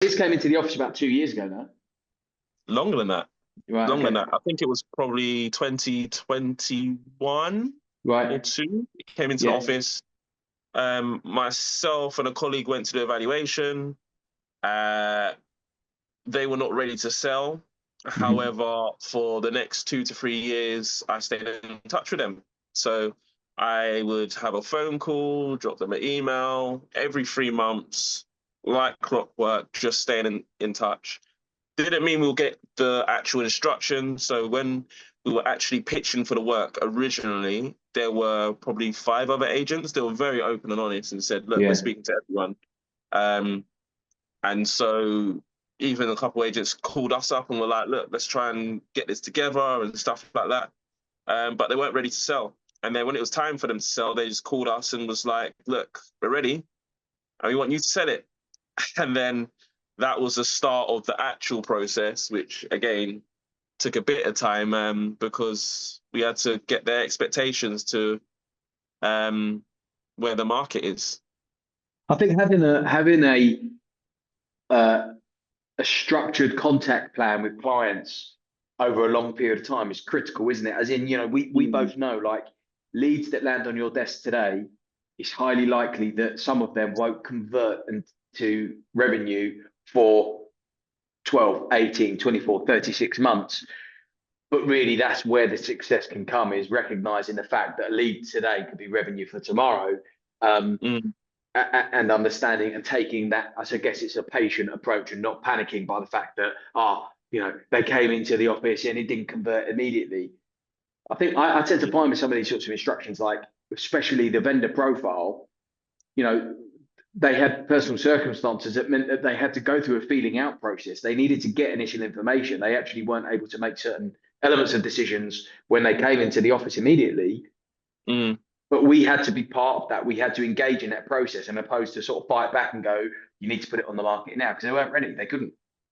This came into the office about 2 years ago now. Longer than that. Right. Longer than Okay. that. I think it was probably 2021 or Right. two. It came into the Yeah. office. Myself and a colleague went to the evaluation. Uh, they were not ready to sell. Mhm. However, for the next 2 to 3 years, I stayed in touch with them. So I would have a phone call, drop them an email every 3 months, like clockwork, just staying in touch. Didn't mean we'll get the actual instruction. So when we were actually pitching for the work originally, there were probably 5 other agents. They were very open and honest and said, look, we're Yeah. speaking to everyone. Um, and so even a couple of agents called us up and were like, look, let's try and get this together and stuff like that. But they weren't ready to sell. And then when it was time for them to sell, they just called us and was like, look, we're ready and we want you to sell it. And then that was the start of the actual process, which again took a bit of time because we had to get their expectations to um, where the market is. I think having uh, a structured contact plan with clients over a long period of time is critical, isn't it? As in, we Mm, both know, like, leads that land on your desk today, it's highly likely that some of them won't convert into revenue for 12, 18, 24, 36 months. But really, that's where the success can come, is recognizing the fact that a lead today could be revenue for tomorrow. Um, mm, and understanding and taking that, I guess it's a patient approach and not panicking by the fact that, they came into the office and it didn't convert immediately. I think I tend to find with some of these sorts of instructions, like especially the vendor profile, you know, they had personal circumstances that meant that they had to go through a feeling out process. They needed to get initial information. They actually weren't able to make certain elements of decisions when they came into the office immediately. mm. But we had to be part of that. We had to engage in that process, and opposed to sort of fight back and go, you need to put it on the market now, because they weren't ready. They couldn't.